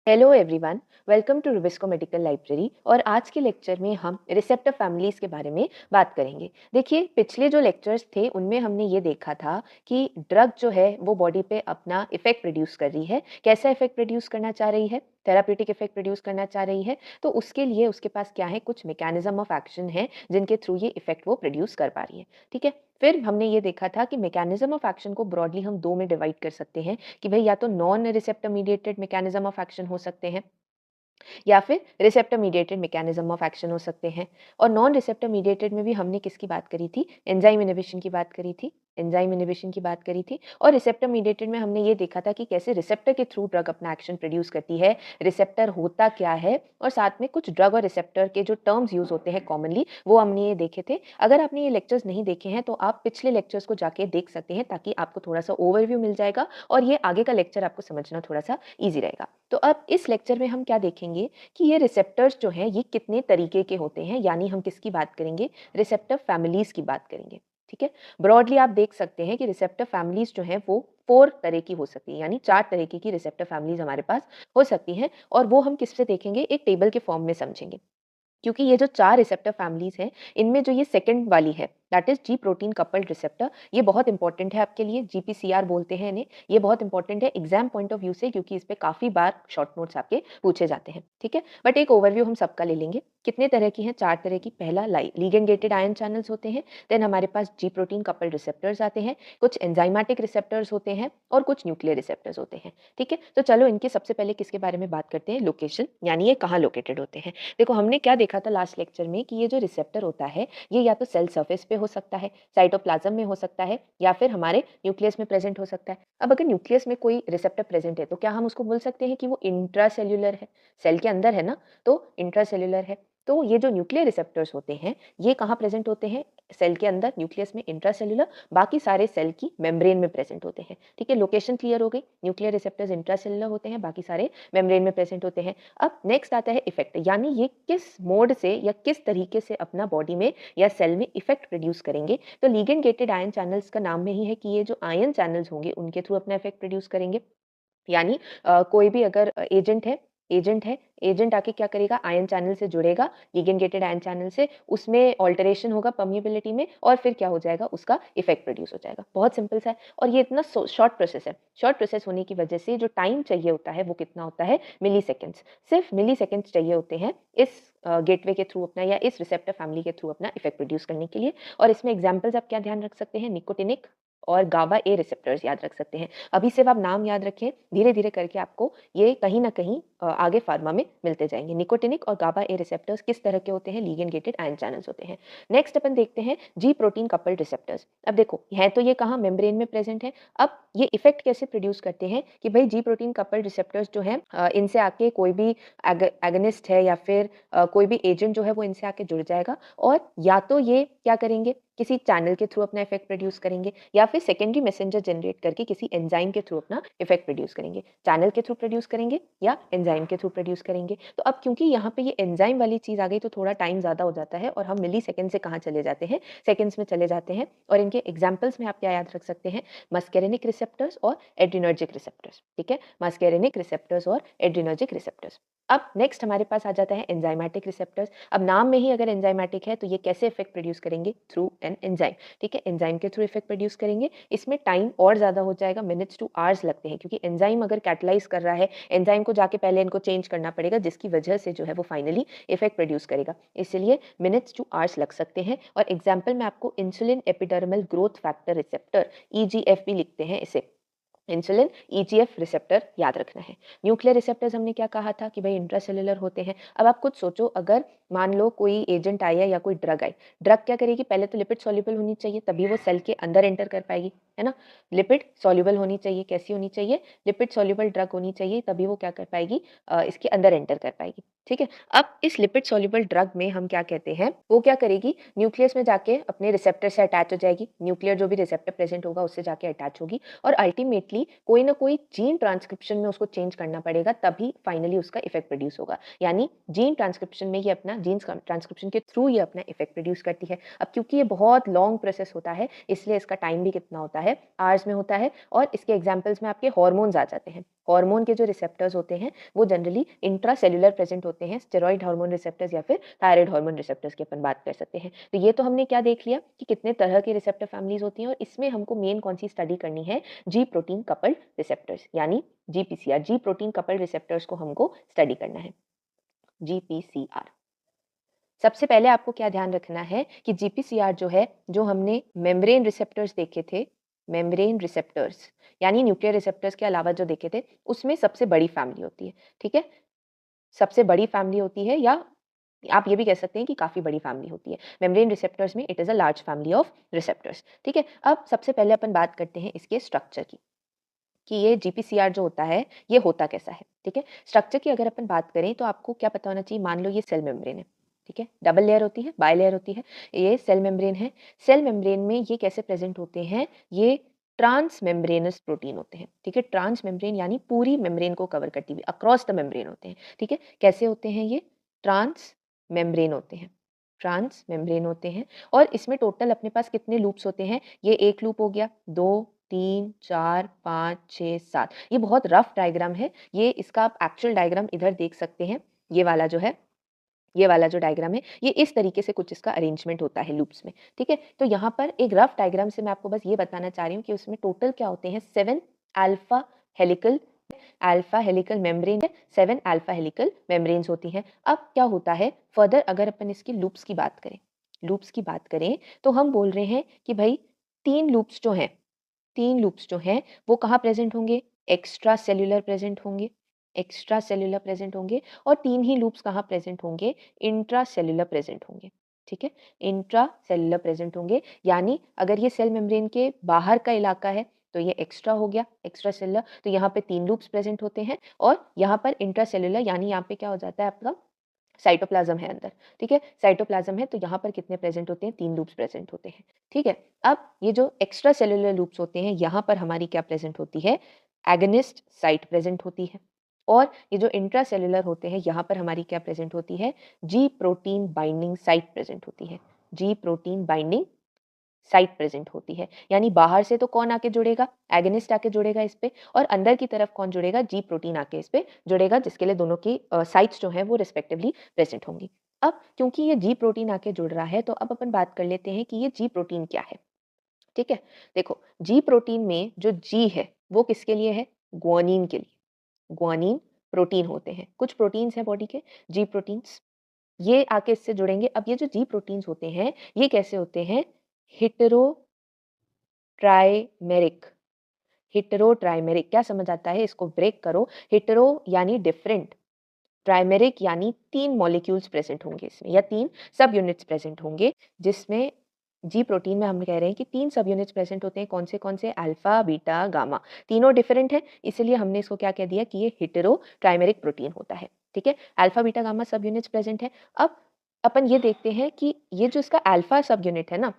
Hello everyone, welcome to Rubisco medical library. और आज के लेक्चर में हम रिसेप्टर फैमिलीज के बारे में बात करेंगे। देखिए, पिछले जो लेक्चर्स थे उनमें हमने ये देखा था कि ड्रग जो है वो बॉडी पे अपना इफेक्ट प्रोड्यूस कर रही है। कैसा इफेक्ट प्रोड्यूस करना चाह रही है? थेराप्यूटिक इफेक्ट प्रोड्यूस करना चाह रही है। तो उसके लिए उसके पास क्या है, कुछ मैकेनिज्म ऑफ एक्शन है जिनके थ्रू ये इफेक्ट वो प्रोड्यूस कर पा रही है। ठीक है, फिर हमने ये देखा था कि मैकेनिज्म ऑफ एक्शन को ब्रॉडली हम दो में डिवाइड कर सकते हैं कि भाई या तो non receptor mediated mechanism of action हो सकते हैं या फिर receptor mediated mechanism of action हो सकते हैं। और नॉन रिसेप्टर मीडिएटेड में भी हमने किसकी बात करी थी? एंजाइम इनहिबिशन की बात करी थी। एंजाइम इनहिबिशन की बात करी थी। और रिसेप्टर मीडिएटेड में हमने ये देखा था कि कैसे रिसेप्टर के थ्रू ड्रग अपना एक्शन प्रोड्यूस करती है, रिसेप्टर होता क्या है, और साथ में कुछ ड्रग और रिसेप्टर के जो टर्म्स यूज होते हैं कॉमनली, वो हमने ये देखे थे। अगर आपने ये लेक्चर्स नहीं देखे हैं तो आप पिछले लेक्चर्स को जाके देख सकते हैं, ताकि आपको थोड़ा सा ओवरव्यू मिल जाएगा और ये आगे का लेक्चर आपको समझना थोड़ा सा ईजी रहेगा। तो अब इस लेक्चर में हम क्या देखेंगे कि ये रिसेप्टर्स जो हैं ये कितने तरीके के होते हैं, यानी हम किसकी बात करेंगे? रिसेप्टर फैमिलीज की बात करेंगे। ठीक है, ब्रॉडली आप देख सकते हैं कि रिसेप्टर फैमिलीज जो हैं वो 4 तरह की हो सकती है, यानी 4 तरीके की रिसेप्टर फैमिलीज हमारे पास हो सकती हैं। और वो हम किससे देखेंगे? एक टेबल के फॉर्म में समझेंगे। क्योंकि ये जो 4 रिसेप्टर फैमिलीज हैं, इनमें जो ये सेकंड वाली है, that is ji protein coupled receptor, ये बहुत इंपॉर्टेंट है आपके लिए। जीपीसीआर बोलते हैं इन्हें। ये बहुत इंपॉर्टेंट है एग्जाम पॉइंट ऑफ व्यू से, क्योंकि इस पे काफी बार शॉर्ट नोट्स आपके पूछे जाते हैं। ठीक है, बट एक ओवरव्यू हम सबका ले लेंगे। कितने तरह की हैं? 4 तरह की। पहला लिगेंड गेटेड आयन चैनल्स होते हैं। देन हमारे पास जी प्रोटीन कपल्ड रिसेप्टर्स आते हैं। कुछ एंजाइमेटिक रिसेप्टर्स होते हैं और कुछ न्यूक्लियर रिसेप्टर्स होते हैं। ठीक है, तो चलो इनके सबसे पहले किसके बारे में बात करते हैं? लोकेशन, यानी ये कहाँ लोकेटेड होते हैं। देखो, हमने क्या देखा था लास्ट लेक्चर में कि ये जो रिसेप्टर होता है ये या तो सेल सरफेस पे हो सकता है, साइटोप्लाज्म में हो सकता है, या फिर हमारे न्यूक्लियस में प्रेजेंट हो सकता है। अब अगर न्यूक्लियस में कोई रिसेप्टर प्रेजेंट है तो क्या हम उसको बोल सकते हैं कि वो इंट्रासेल्युलर है? सेल के अंदर है ना, तो इंट्रासेल्युलर है। तो ये जो न्यूक्लियर रिसेप्टर्स होते हैं ये कहाँ प्रेजेंट होते हैं? सेल के अंदर, न्यूक्लियस में इंट्रासेल्युलर। बाकी सारे सेल की मेम्ब्रेन में प्रेजेंट होते हैं। ठीक है, लोकेशन क्लियर हो गई। न्यूक्लियर रिसेप्टर्स इंट्रासेल्युलर होते हैं, बाकी सारे मेम्ब्रेन में प्रेजेंट होते हैं। अब नेक्स्ट आता है इफेक्ट, यानी ये किस मोड से या किस तरीके से अपना बॉडी में या सेल में इफेक्ट प्रोड्यूस करेंगे। तो लिगेंड गेटेड आयन चैनल्स का नाम में ही है कि ये जो आयन चैनल्स होंगे उनके थ्रू अपना इफेक्ट प्रोड्यूस करेंगे। यानी कोई भी अगर एजेंट आके क्या करेगा? आयन चैनल से जुड़ेगा, लिगेंड गेटेड आयन चैनल से, उसमें ऑल्टरेशन होगा परमिएबिलिटी में, और फिर क्या हो जाएगा? उसका इफेक्ट प्रोड्यूस हो जाएगा। बहुत सिंपल सा है, और ये इतना शॉर्ट प्रोसेस है। शॉर्ट प्रोसेस होने की वजह से जो टाइम चाहिए होता है वो कितना होता है? मिली सेकेंड्स। सिर्फ मिली सेकेंड्स चाहिए होते हैं इस गेटवे के थ्रू अपना, या इस रिसेप्टर फैमिली के थ्रू अपना इफेक्ट प्रोड्यूस करने के लिए। और इसमें एग्जाम्पल्स आप क्या ध्यान रख सकते हैं? निकोटिनिक और गाबा ए रिसेप्टर्स याद रख सकते हैं। अभी सिर्फ आप नाम याद रखें, धीरे धीरे करके आपको ये कहीं ना कहीं आगे फार्मा में मिलते जाएंगे। निकोटिनिक और गाबा ए रिसेप्टर्स किस तरह के होते हैं? लिगेंड गेटेड आयन चैनल्स होते हैं। नेक्स्ट अपन देखते हैं जी प्रोटीन कपल्ड रिसेप्टर्स। अब देखो, है तो ये कहाँ? मेम्ब्रेन में प्रेजेंट है। अब ये इफेक्ट कैसे प्रोड्यूस करते हैं कि भाई जी प्रोटीन कपल्ड रिसेप्टर्स जो है इनसे आके कोई भी एगनिस्ट है या फिर कोई भी एजेंट जो है वो इनसे आके जुड़ जाएगा, और या तो ये क्या करेंगे? किसी चैनल के थ्रू अपना इफेक्ट प्रोड्यूस करेंगे, या फिर सेकेंडरी मैसेंजर जनरेट करके किसी एंजाइम के थ्रू अपना इफेक्ट प्रोड्यूस करेंगे। चैनल के थ्रू प्रोड्यूस करेंगे या एंजाइम के थ्रू प्रोड्यूस करेंगे। तो अब क्योंकि यहाँ पे ये एंजाइम वाली चीज आ गई तो थोड़ा टाइम ज्यादा हो जाता है, और हम मिली सेकेंड से कहाँ चले जाते हैं? सेकेंड्स में चले जाते हैं। और इनके एग्जाम्पल्स में आप क्या याद रख सकते हैं? मस्केरेनिक रिसेप्टर्स और एड्रिनर्जिक रिसेप्टर्स। ठीक है, मस्केरेनिक रिसेप्टर्स और एड्रिनर्जिक रिसेप्टर्स। अब नेक्स्ट हमारे पास आ जाता है एंजाइमेटिक रिसेप्टर्स। अब नाम में ही अगर एंजाइमेटिक है तो ये कैसे इफेक्ट प्रोड्यूस करेंगे? Through an enzyme. ठीक है, एंजाइम के थ्रू इफेक्ट प्रोड्यूस करेंगे। इसमें टाइम और ज्यादा हो जाएगा, मिनट्स टू आवर्स लगते हैं, क्योंकि एंजाइम अगर कैटलाइज कर रहा है, एंजाइम को जाके पहले इनको चेंज करना पड़ेगा, जिसकी वजह से जो है वो फाइनली इफेक्ट प्रोड्यूस करेगा। इसलिए मिनट्स टू आवर्स लग सकते हैं। और एग्जाम्पल में आपको insulin epidermal growth factor receptor, EGF भी लिखते हैं इसे। इंसुलिन ईजीएफ रिसेप्टर याद रखना है। न्यूक्लियर रिसेप्टर्स हमने क्या कहा था कि भाई इंट्रासेलुलर होते हैं। अब आप खुद सोचो, अगर मान लो कोई एजेंट आया या कोई ड्रग आई, ड्रग क्या करेगी? पहले तो लिपिड सॉल्युबल होनी चाहिए, तभी वो सेल के अंदर एंटर कर पाएगी, है ना। लिपिड सॉल्युबल होनी चाहिए। कैसी होनी चाहिए? लिपिड सॉल्युबल ड्रग होनी चाहिए, तभी वो क्या कर पाएगी? इसके अंदर एंटर कर पाएगी। ठीक है, अब इस लिपिड सॉल्युबल ड्रग में हम क्या कहते हैं, वो क्या करेगी? न्यूक्लियस में जाके अपने रिसेप्टर से अटैच हो जाएगी। न्यूक्लियर जो भी रिसेप्टर प्रेजेंट होगा उससे जाके अटैच होगी, और अल्टीमेटली डेफिनेटली कोई ना कोई जीन ट्रांसक्रिप्शन में उसको चेंज करना पड़ेगा, तभी फाइनली उसका इफेक्ट प्रोड्यूस होगा। यानी जीन ट्रांसक्रिप्शन में ये अपना जीन ट्रांसक्रिप्शन के थ्रू ये अपना इफेक्ट प्रोड्यूस करती है। अब क्योंकि ये बहुत लॉन्ग प्रोसेस होता है, इसलिए इसका टाइम भी कितना होता है, आवर्स में होता है। और इसके एग्जाम्पल्स में आपके हॉर्मोन्स आ जाते हैं। हार्मोन के जो रिसेप्टर्स होते हैं वो जनरली इंट्रासेल्युलर प्रेजेंट होते हैं, स्टेरॉइड हार्मोन रिसेप्टर्स या फिर थायराइड हार्मोन रिसेप्टर्स की अपन बात कर सकते हैं। तो ये तो हमने क्या देख लिया कि कितने तरह के रिसेप्टर फैमिलीज होती हैं, और इसमें हमको मेन कौन सी स्टडी करनी है, जी प्रोटीन कपल्ड रिसेप्टर्स यानी जीपीसीआर, जी प्रोटीन कपल्ड रिसेप्टर्स को हमको स्टडी करना है, जीपीसीआर। सबसे पहले आपको क्या ध्यान रखना है कि जीपीसीआर जो है, जो हमने मेम्ब्रेन रिसेप्टर्स देखे थे, मेम्ब्रेन रिसेप्टर्स यानी न्यूक्लियर रिसेप्टर्स के अलावा जो देखे थे, उसमें सबसे बड़ी फैमिली होती है। ठीक है, सबसे बड़ी फैमिली होती है, या आप ये भी कह सकते हैं कि काफ़ी बड़ी फैमिली होती है। मेम्ब्रेन रिसेप्टर्स में it is a large family of receptors. ठीक है, अब सबसे पहले अपन बात करते हैं इसके स्ट्रक्चर की, कि ये जीपीसीआर जो होता है ये होता कैसा है। ठीक है, स्ट्रक्चर की अगर अपन बात करें तो आपको क्या पता होना चाहिए, मान लो ये सेल मेम्ब्रेन है। ठीक है, डबल लेयर होती है, बाई लेयर होती है, ये सेल मेम्ब्रेन है। सेल मेम्ब्रेन में ये कैसे प्रेजेंट होते हैं, ये ट्रांस मेम्ब्रेनस प्रोटीन होते हैं। ठीक है, ट्रांस मेम्ब्रेन यानी पूरी मेम्ब्रेन को कवर करती हुई, अक्रॉस द मेम्ब्रेन होते हैं। ठीक है, कैसे होते हैं ये, ट्रांस मेम्ब्रेन होते हैं, ट्रांस मेम्ब्रेन होते हैं। और इसमें टोटल अपने पास कितने लूप्स होते हैं, ये एक लूप हो गया, 2 3 4 5 6 7। ये बहुत रफ डायग्राम है, ये इसका आप एक्चुअल डायग्राम इधर देख सकते हैं। ये वाला जो है, ये वाला जो डायग्राम है, ये इस तरीके से कुछ इसका अरेंजमेंट होता है लूप्स में। ठीक है, तो यहाँ पर एक रफ डायग्राम से मैं आपको बस ये बताना चाह रही हूँ कि उसमें टोटल क्या होते हैं, 7 alpha helical membrane, 7 alpha helical membranes होती हैं। अब क्या होता है फर्दर, अगर अपन इसकी लूप्स की बात करें, लूप्स की बात करें तो हम बोल रहे हैं कि भाई तीन लूप्स जो हैं, तीन लूप्स जो हैं वो कहाँ प्रेजेंट होंगे, एक्स्ट्रा सेल्यूलर प्रेजेंट होंगे, एक्स्ट्रा सेल्यूलर प्रेजेंट होंगे। और तीन ही लूप्स कहाँ प्रेजेंट होंगे, इंट्रा सेल्यूलर प्रेजेंट होंगे। ठीक है, इंट्रा सेल्यूलर प्रेजेंट होंगे, यानी अगर ये सेल मेम्ब्रेन के बाहर का इलाका है तो ये एक्स्ट्रा हो गया, एक्स्ट्रा सेल्यूलर। तो यहाँ पे तीन लूप्स प्रेजेंट होते हैं, और यहाँ पर इंट्रा सेल्यूलर यानी यहाँ पे क्या हो जाता है आपका, साइटोप्लाज्म है अंदर। ठीक है, साइटोप्लाज्म है, तो यहाँ पर कितने प्रेजेंट होते हैं, तीन लूप्स प्रेजेंट होते हैं। ठीक है, अब ये जो एक्स्ट्रा सेलुलर लूप्स होते हैं, यहाँ पर हमारी क्या प्रेजेंट होती है, एगनिस्ट साइट प्रेजेंट होती है। और ये जो इंट्रा सेलुलर होते हैं, यहाँ पर हमारी क्या प्रेजेंट होती है, जी प्रोटीन बाइंडिंग साइट प्रेजेंट होती है, जी प्रोटीन बाइंडिंग साइट प्रेजेंट होती है। यानी बाहर से तो कौन आके जुड़ेगा, एगनिस्ट आके जुड़ेगा इस पे, और अंदर की तरफ कौन जुड़ेगा, जी प्रोटीन आके इस पे जुड़ेगा, जिसके लिए दोनों की साइट्स जो है वो रिस्पेक्टिवली प्रेजेंट होंगी। अब क्योंकि ये जी प्रोटीन आके जुड़ रहा है, तो अब अपन बात कर लेते हैं कि ये जी प्रोटीन क्या है। ठीक है, देखो जी प्रोटीन में जो जी है वो किसके लिए है, ग्वानिन के लिए। ग्वानिन प्रोटीन होते हैं, कुछ प्रोटीन्स हैं बॉडी के, जी प्रोटीन्स, ये आके इससे जुड़ेंगे। अब ये जो जी प्रोटीन्स होते हैं ये कैसे होते हैं, हिटेरो ट्राइमेरिक, हिटेरो ट्राइमेरिक क्या समझ आता है, इसको ब्रेक करो। हिटेरो यानी डिफरेंट, ट्राइमेरिक यानी तीन मॉलिक्यूल्स प्रेजेंट होंगे इसमें, या तीन सब यूनिट्स प्रेजेंट होंगे, जिसमें जी प्रोटीन में हम कह रहे हैं कि तीन सब यूनिट्स प्रेजेंट होते हैं। कौन से अल्फा बीटा गामा, तीनों डिफरेंट है, इसलिए हमने इसको क्या कह दिया कि ये हिटेरो ट्राइमेरिक प्रोटीन होता है। ठीक है, अल्फा बीटा गामा सब यूनिट्स प्रेजेंट है। अब अपन ये देखते हैं कि ये जो इसका अल्फा सब यूनिट है ना,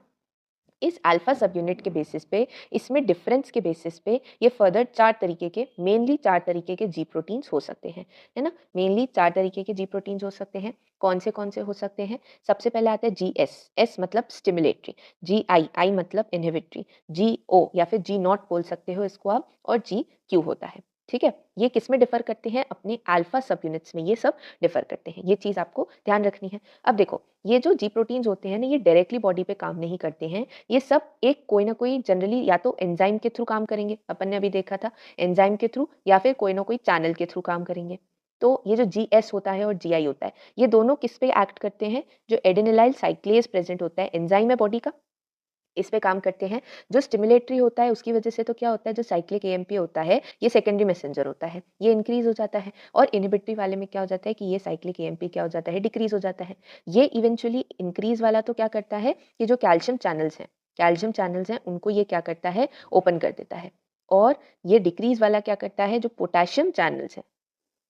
इस अल्फा सब यूनिट के बेसिस पे, इसमें डिफरेंस के बेसिस पे ये फर्दर चार तरीके के, मेनली चार तरीके के जी प्रोटीन्स हो सकते हैं, है ना, मेनली चार तरीके के जी प्रोटीन्स हो सकते हैं। कौन से हो सकते हैं, सबसे पहले आता है जी एस, एस मतलब स्टिमुलेटरी, जी आई, आई मतलब इनहिबिटरी, जी ओ या फिर जी नॉट बोल सकते हो इसको आप, और जी क्यू होता है। ठीक है, ये किस में डिफर करते हैं, अपने अल्फा सब यूनिट्स में ये सब डिफर करते हैं, ये चीज आपको ध्यान रखनी है। अब देखो ये जो जी प्रोटीन्स होते हैं ना, ये डायरेक्टली बॉडी पे काम नहीं करते हैं, ये सब एक कोई ना कोई जनरली या तो एंजाइम के थ्रू काम करेंगे, अपन ने अभी देखा था एंजाइम के थ्रू, या फिर कोई ना कोई चैनल के थ्रू काम करेंगे। तो ये जो जी एस होता है और जी आई होता है, ये दोनों किस पे एक्ट करते हैं, जो एडेनिलाइल साइक्लेज प्रेजेंट होता है, एंजाइम है बॉडी का, इस पे काम करते हैं। जो स्टिमुलेटरी होता है उसकी वजह से तो क्या होता है, जो साइक्लिक एएमपी होता है ये सेकेंडरी मैसेंजर होता है, ये इंक्रीज हो जाता है। और इनहिबिटरी वाले में क्या हो जाता है कि ये साइक्लिक एएमपी क्या हो जाता है, डिक्रीज हो जाता है। ये इवेंचुअली इंक्रीज वाला तो क्या करता है कि जो कैल्शियम चैनल्स हैं उनको ये क्या करता है, ओपन कर देता है। और ये डिक्रीज वाला क्या करता है, जो पोटेशियम चैनल्स हैं,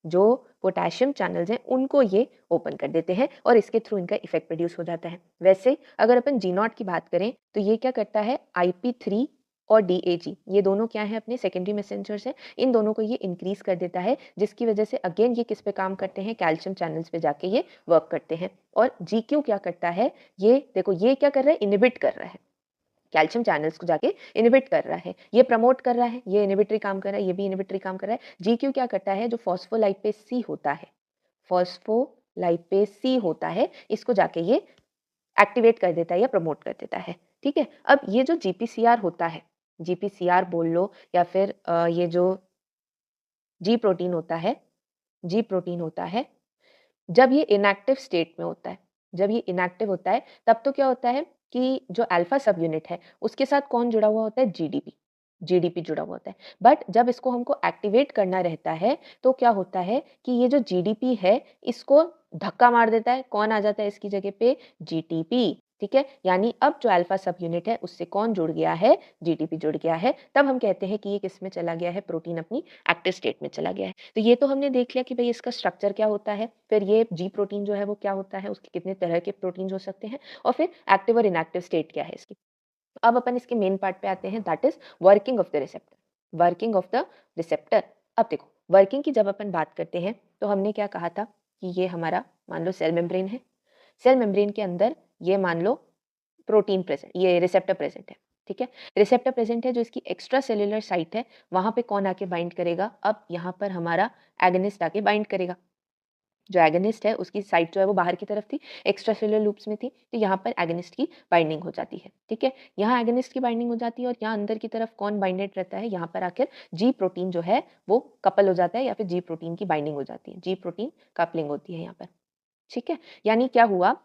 जो पोटेशियम चैनल्स हैं उनको ये ओपन कर देते हैं, और इसके थ्रू इनका इफेक्ट प्रोड्यूस हो जाता है। वैसे अगर अपन जी नॉट की बात करें तो ये क्या करता है, IP3 और DAG, ये दोनों क्या है अपने सेकेंडरी मैसेंजर्स हैं। इन दोनों को ये इंक्रीज कर देता है, जिसकी वजह से अगेन ये किस पे काम करते हैं, कैल्शियम चैनल्स पे जाके ये वर्क करते हैं। और GQ क्या करता है, ये देखो ये क्या कर रहा है, इनिबिट कर रहा है, कैल्शियम चैनल्स को जाके इनिबिट कर रहा है, ये प्रमोट कर रहा है, ये इनिबिटरी काम कर रहा है, ये भी इनिबिटरी काम कर रहा है। GQ क्या करता है, जो फॉस्फोलाइपेज सी होता है, फॉस्फोलाइपेज सी होता है, इसको जाके ये एक्टिवेट कर देता है या प्रमोट कर देता है। ठीक है, अब ये जो GPCR होता है, GPCR बोल लो या फिर ये जो जी प्रोटीन होता है, जी प्रोटीन होता है, जब ये इनएक्टिव स्टेट में होता है, जब ये इनएक्टिव होता है, तब तो क्या होता है कि जो अल्फा सब यूनिट है उसके साथ कौन जुड़ा हुआ होता है, जीडीपी जुड़ा हुआ होता है। बट जब इसको हमको एक्टिवेट करना रहता है तो क्या होता है कि ये जो जीडीपी है इसको धक्का मार देता है, कौन आ जाता है इसकी जगह पे, जीटीपी। ठीक है, यानी अब जो अल्फा सब यूनिट है उससे कौन जुड़ गया है, जीटीपी जुड़ गया है। तब हम कहते हैं कि ये किस में चला गया है, प्रोटीन अपनी एक्टिव स्टेट में चला गया है। तो ये तो हमने देख लिया कि भाई इसका स्ट्रक्चर क्या होता है, फिर ये जी प्रोटीन जो है वो क्या होता है, उसके कितने तरह के प्रोटीन हो सकते हैं, और फिर एक्टिव और इनएक्टिव स्टेट क्या है इसकी। अब अपन इसके मेन पार्ट पे आते हैं, that is working of the receptor. Working of the receptor. अब देखो वर्किंग की जब अपन बात करते हैं तो हमने क्या कहा था कि ये हमारा मान लो सेल मेम्ब्रेन है, सेल मेम्ब्रेन के अंदर ये मान लो प्रोटीन प्रेजेंट, ये रिसेप्टर प्रेजेंट है। ठीक है, रिसेप्टर प्रेजेंट है, जो इसकी एक्स्ट्रा सेल्यूलर साइट है वहां पे कौन आके बाइंड करेगा, अब यहाँ पर हमारा एगनिस्ट आके बाइंड करेगा। जो एगनिस्ट है उसकी साइट जो है वो बाहर की तरफ थी, एक्स्ट्रा सेलुलर लूप्स में थी, तो यहाँ पर एगनिस्ट की बाइंडिंग हो जाती है। ठीक है, यहाँ एगनिस्ट की बाइंडिंग हो जाती है और यहाँ अंदर की तरफ कौन बाइंडेड रहता है, यहाँ पर आकर जी प्रोटीन जो है वो कपल हो जाता है या फिर जी प्रोटीन की बाइंडिंग हो जाती है, जी प्रोटीन कपलिंग होती है यहाँ पर। ठीक है, यानी क्या हुआ,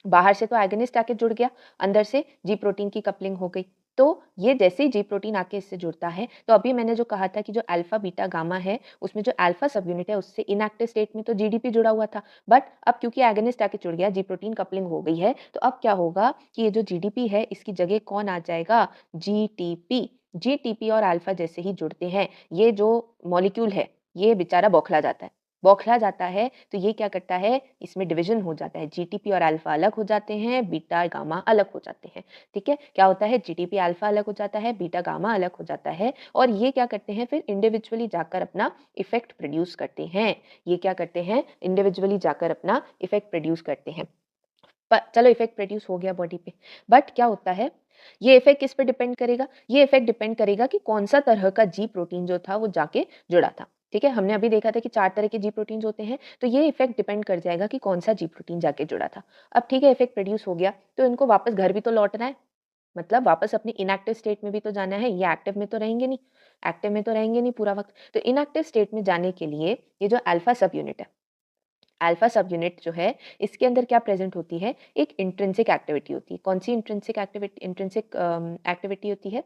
बाहर से तो एगनिस्ट आके जुड़ गया, अंदर से जी प्रोटीन की कपलिंग हो गई। तो ये जैसे ही जी प्रोटीन आके इससे जुड़ता है, तो अभी मैंने जो कहा था कि जो अल्फा बीटा गामा है उसमें जो अल्फा सब यूनिट है उससे इनएक्टिव स्टेट में तो जीडीपी जुड़ा हुआ था, बट अब क्योंकि एगनिस्ट आके जुड़ गया, जी प्रोटीन कपलिंग हो गई है, तो अब क्या होगा कि ये जो जीडीपी है इसकी जगह कौन आ जाएगा, जीटीपी। जीटीपी और अल्फा जैसे ही जुड़ते हैं ये जो मॉलिक्यूल है ये बेचारा बौखला जाता है, बौखला जाता है, तो ये क्या करता है, इसमें डिवीजन हो जाता है, जीटीपी और अल्फा अलग हो जाते हैं, बीटा गामा अलग हो जाते हैं। ठीक है, क्या होता है, जीटीपी अल्फा अलग हो जाता है, बीटा गामा अलग हो जाता है, और ये क्या करते हैं फिर इंडिविजुअली जाकर अपना इफेक्ट प्रोड्यूस करते हैं। ये क्या करते हैं, इंडिविजुअली जाकर अपना इफेक्ट प्रोड्यूस करते हैं। चलो इफेक्ट प्रोड्यूस हो गया बॉडी पे, बट क्या होता है, ये इफेक्ट किस पे डिपेंड करेगा, ये इफेक्ट डिपेंड करेगा कि कौन सा तरह का जी प्रोटीन जो था वो जाके जुड़ा था। ठीक है, हमने अभी देखा था कि 4 तरह के जी प्रोटीन्स होते हैं, तो ये इफेक्ट डिपेंड कर जाएगा कि कौन सा जी प्रोटीन जाके जुड़ा था। अब ठीक है, इफेक्ट प्रोड्यूस हो गया, तो इनको वापस घर भी तो लौटना है, मतलब वापस अपनी इनएक्टिव स्टेट में भी तो जाना है, ये एक्टिव में तो रहेंगे नहीं, एक्टिव में तो रहेंगे नहीं पूरा वक्त। तो इनएक्टिव स्टेट में जाने के लिए ये जो अल्फा सब यूनिट है, अल्फा सब यूनिट जो है इसके अंदर क्या प्रेजेंट होती है, एक इंट्रिंसिक एक्टिविटी होती है। कौन सी इंट्रिंसिक एक्टिविटी होती है,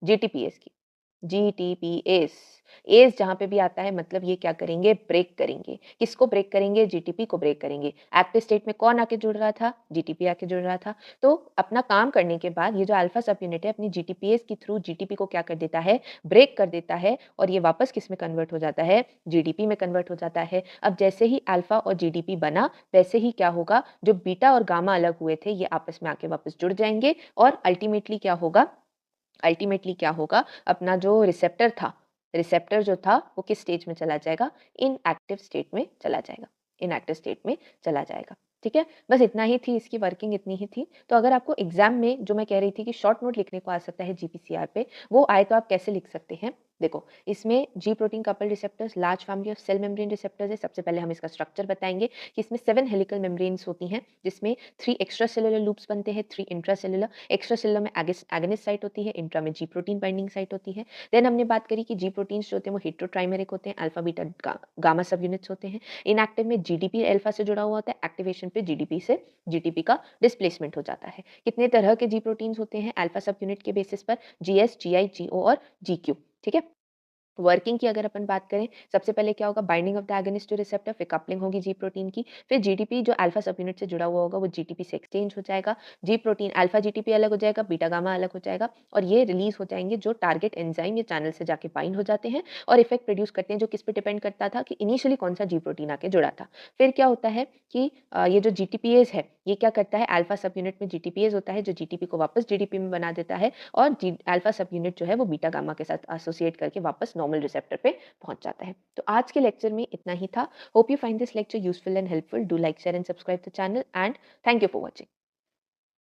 जीटीपीएस की, जीटीपीएस। एस जहां पे भी आता है मतलब ये क्या करेंगे, ब्रेक करेंगे, किसको ब्रेक करेंगे, जीटीपी को ब्रेक करेंगे। एक्टिव स्टेट में कौन आके जुड़ रहा था, जीटीपी आके जुड़ रहा था। तो अपना काम करने के बाद ये जो अल्फा सब यूनिट है अपनी जीटीपीएस के थ्रू जीटीपी को क्या कर देता है, ब्रेक कर देता है, और ये वापस किस में कन्वर्ट हो जाता है, जीडीपी में कन्वर्ट हो जाता है। अब जैसे ही अल्फा और जीडीपी बना वैसे ही क्या होगा, जो बीटा और गामा अलग हुए थे ये आपस में आके वापस जुड़ जाएंगे, और अल्टीमेटली क्या होगा, अल्टीमेटली क्या होगा, अपना जो रिसेप्टर था, रिसेप्टर जो था वो किस स्टेज में चला जाएगा, इनएक्टिव स्टेट में चला जाएगा, इनएक्टिव स्टेट में चला जाएगा। ठीक है, बस इतना ही थी, इसकी वर्किंग इतनी ही थी। तो अगर आपको एग्जाम में जो मैं कह रही थी कि शॉर्ट नोट लिखने को आ सकता है जीपीसीआर पे, वो आए तो आप कैसे लिख सकते हैं, देखो इसमें G protein couple receptors, large family of cell membrane receptors है। सबसे पहले हम इसका स्ट्रक्चर बताएंगे कि इसमें 7 हेलिकल मेम्ब्रेन्स होती हैं, जिसमें 3 एक्स्ट्रा सेलुलर लूप्स बनते हैं, 3 इंट्रा सेलुलर। एक्स्ट्रा सेलुलर में एगनिस्ट साइट होती है, इंट्रा में जी प्रोटीन बाइंडिंग साइट होती है। देन हमने बात करी कि जी प्रोटीन्स जो होते हैं वो हेट्रोट्राइमेरिक होते हैं, अल्फा बीटा गामा सब यूनिट्स होते हैं। इनएक्टिव में जीडीपी अल्फा से जुड़ा हुआ होता है, एक्टिवेशन पे जीडीपी से जीटीपी का डिस्प्लेसमेंट हो जाता है। कितने तरह के जी प्रोटीन्स होते हैं अल्फा सब यूनिट के बेसिस पर, जीएस, जीआई, जीओ और जीक्यू। ठीक है, वर्किंग की अगर अपन बात करें, सबसे पहले क्या होगा, binding of the agonist two receptor, फिर कपलिंग होगी जी प्रोटीन की, फिर जीटीपी जो अल्फा सब यूनिट से जुड़ा हुआ होगा वो जीटीपी से एक्सचेंज हो जाएगा, जी प्रोटीन अल्फा जीटीपी अलग हो जाएगा, बीटा गामा अलग हो जाएगा और ये रिलीज हो जाएंगे जो टारगेट एंजाइम या चैनल से जाके बाइंड हो जाते हैं और इफेक्ट प्रोड्यूस करते हैं, जो किस पे डिपेंड करता था कि इनिशियली कौन सा जी प्रोटीन आके जुड़ा था। फिर क्या होता है कि ये जो जीटीपीएज है ये क्या करता है, अल्फा सब यूनिट में जीटीपीएज होता है जो जीटीपी को वापस जीडीपी में बना देता है और अल्फा सब यूनिट जो है वो बीटा गामा के साथ एसोसिएट करके वापस नॉर्मल रिसेप्टर पे पहुंच जाता है। तो आज के लेक्चर में इतना ही था। Hope you find this lecture useful and helpful. Do like, share and subscribe the channel and thank you for watching.